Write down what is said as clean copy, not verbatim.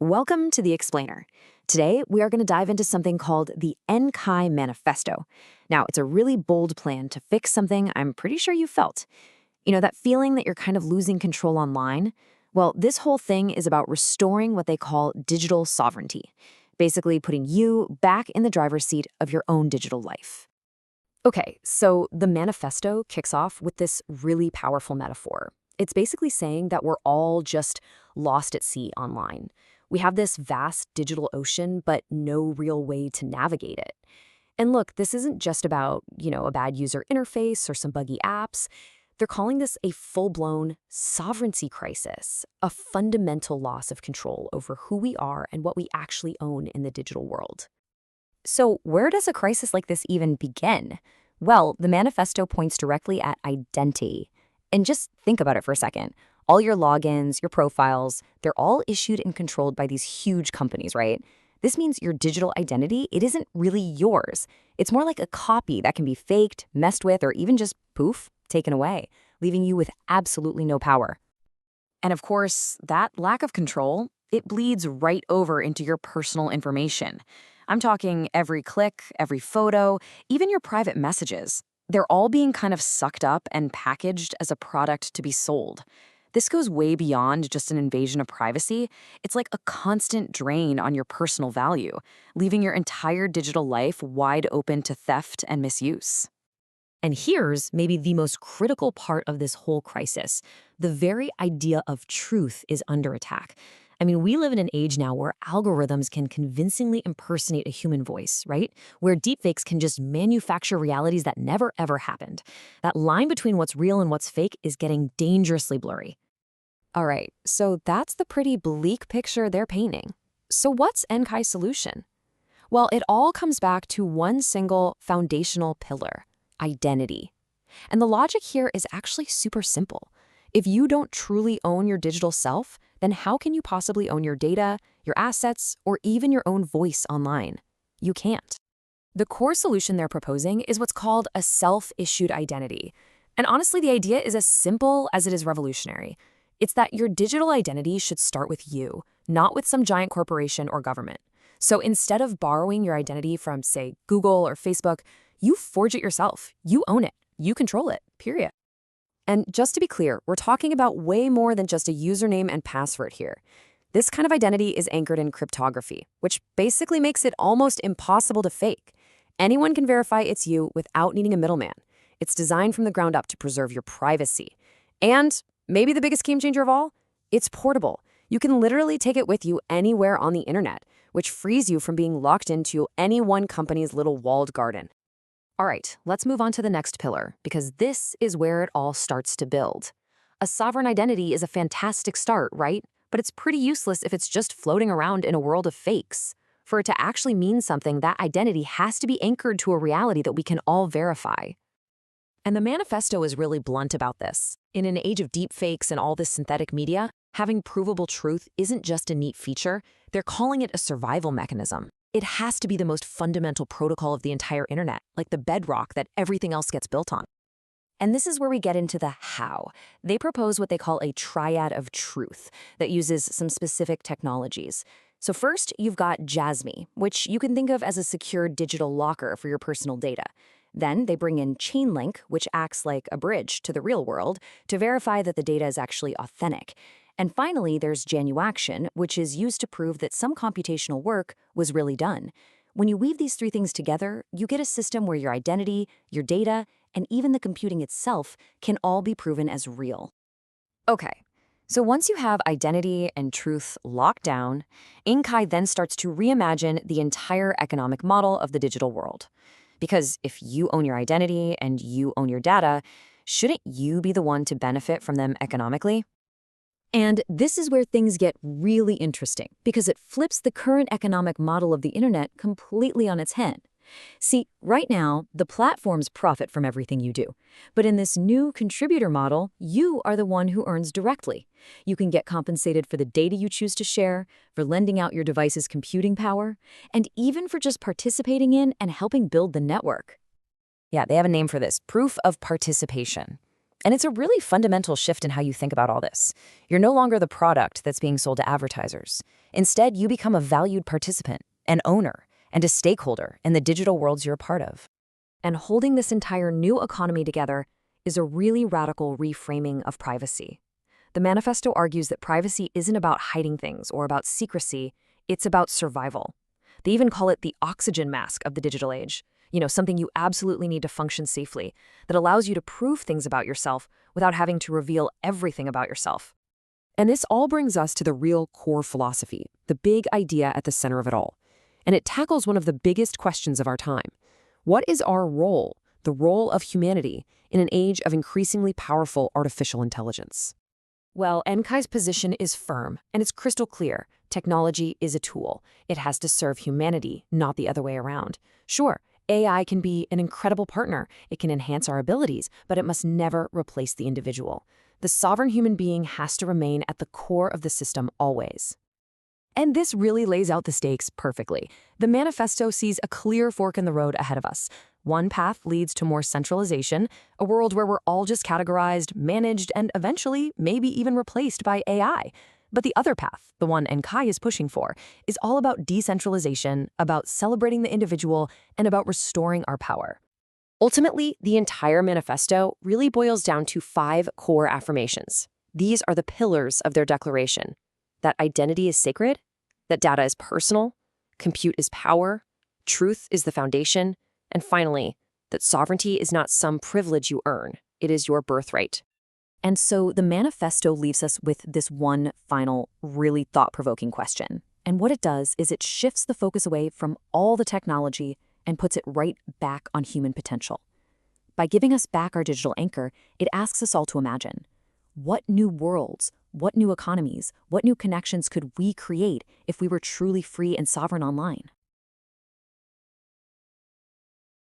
Welcome to The Explainer. Today, we are going to dive into something called the Enkai Manifesto. Now, it's a really bold plan to fix something I'm pretty sure you felt. You know, that feeling that you're kind of losing control online? Well, this whole thing is about restoring what they call digital sovereignty, basically putting you back in the driver's seat of your own digital life. Okay, so the manifesto kicks off with this really powerful metaphor. It's basically saying that we're all just lost at sea online. We have this vast digital ocean, but no real way to navigate it. And look, this isn't just about, a bad user interface or some buggy apps. They're calling this a full-blown sovereignty crisis, a fundamental loss of control over who we are and what we actually own in the digital world. So where does a crisis like this even begin? Well, the manifesto points directly at identity. And just think about it for a second. All your logins, your profiles, they're all issued and controlled by these huge companies, right? This means your digital identity, it isn't really yours. It's more like a copy that can be faked, messed with, or even just poof, taken away, leaving you with absolutely no power. And of course, that lack of control, it bleeds right over into your personal information. I'm talking every click, every photo, even your private messages. They're all being kind of sucked up and packaged as a product to be sold. This goes way beyond just an invasion of privacy. It's like a constant drain on your personal value, leaving your entire digital life wide open to theft and misuse. And here's maybe the most critical part of this whole crisis. The very idea of truth is under attack. I mean, we live in an age now where algorithms can convincingly impersonate a human voice, right? Where deepfakes can just manufacture realities that never ever happened. That line between what's real and what's fake is getting dangerously blurry. All right, so that's the pretty bleak picture they're painting. So what's Enkai's solution? Well, it all comes back to one single foundational pillar: identity. And the logic here is actually super simple. If you don't truly own your digital self, then how can you possibly own your data, your assets, or even your own voice online? You can't. The core solution they're proposing is what's called a self-issued identity. And honestly, the idea is as simple as it is revolutionary. It's that your digital identity should start with you, not with some giant corporation or government. So instead of borrowing your identity from, say, Google or Facebook, you forge it yourself. You own it. You control it, period. And just to be clear, we're talking about way more than just a username and password here. This kind of identity is anchored in cryptography, which basically makes it almost impossible to fake. Anyone can verify it's you without needing a middleman. It's designed from the ground up to preserve your privacy. And maybe the biggest game changer of all, it's portable. You can literally take it with you anywhere on the internet, which frees you from being locked into any one company's little walled garden. All right, let's move on to the next pillar, because this is where it all starts to build. A sovereign identity is a fantastic start, right? But it's pretty useless if it's just floating around in a world of fakes. For it to actually mean something, that identity has to be anchored to a reality that we can all verify. And the manifesto is really blunt about this. In an age of deepfakes and all this synthetic media, having provable truth isn't just a neat feature, they're calling it a survival mechanism. It has to be the most fundamental protocol of the entire internet, like the bedrock that everything else gets built on. And this is where we get into the how. They propose what they call a triad of truth that uses some specific technologies. So first, you've got Jasmy, which you can think of as a secure digital locker for your personal data. Then they bring in Chainlink, which acts like a bridge to the real world to verify that the data is actually authentic. And finally, there's Januaction, which is used to prove that some computational work was really done. When you weave these three things together, you get a system where your identity, your data, and even the computing itself can all be proven as real. Okay, so once you have identity and truth locked down, Inkai then starts to reimagine the entire economic model of the digital world. Because if you own your identity and you own your data, shouldn't you be the one to benefit from them economically? And this is where things get really interesting, because it flips the current economic model of the internet completely on its head. See, right now, the platforms profit from everything you do. But in this new contributor model, you are the one who earns directly. You can get compensated for the data you choose to share, for lending out your device's computing power, and even for just participating in and helping build the network. Yeah, they have a name for this: proof of participation. And it's a really fundamental shift in how you think about all this. You're no longer the product that's being sold to advertisers. Instead, you become a valued participant, an owner, and a stakeholder in the digital worlds you're a part of. And holding this entire new economy together is a really radical reframing of privacy. The manifesto argues that privacy isn't about hiding things or about secrecy, it's about survival. They even call it the oxygen mask of the digital age. Something you absolutely need to function safely, that allows you to prove things about yourself without having to reveal everything about yourself. And this all brings us to the real core philosophy, the big idea at the center of it all. And it tackles one of the biggest questions of our time. What is our role, the role of humanity, in an age of increasingly powerful artificial intelligence? Well, NKAI's position is firm, and it's crystal clear. Technology is a tool. It has to serve humanity, not the other way around. Sure, AI can be an incredible partner. It can enhance our abilities, but it must never replace the individual. The sovereign human being has to remain at the core of the system always. And this really lays out the stakes perfectly. The manifesto sees a clear fork in the road ahead of us. One path leads to more centralization, a world where we're all just categorized, managed, and eventually maybe even replaced by AI. But the other path, the one NKAI is pushing for, is all about decentralization, about celebrating the individual, and about restoring our power. Ultimately, the entire manifesto really boils down to 5 core affirmations. These are the pillars of their declaration: that identity is sacred, that data is personal, compute is power, truth is the foundation, and finally, that sovereignty is not some privilege you earn, it is your birthright. And so the manifesto leaves us with this one final, really thought-provoking question. And what it does is it shifts the focus away from all the technology and puts it right back on human potential. By giving us back our digital anchor, it asks us all to imagine, what new worlds, what new economies, what new connections could we create if we were truly free and sovereign online?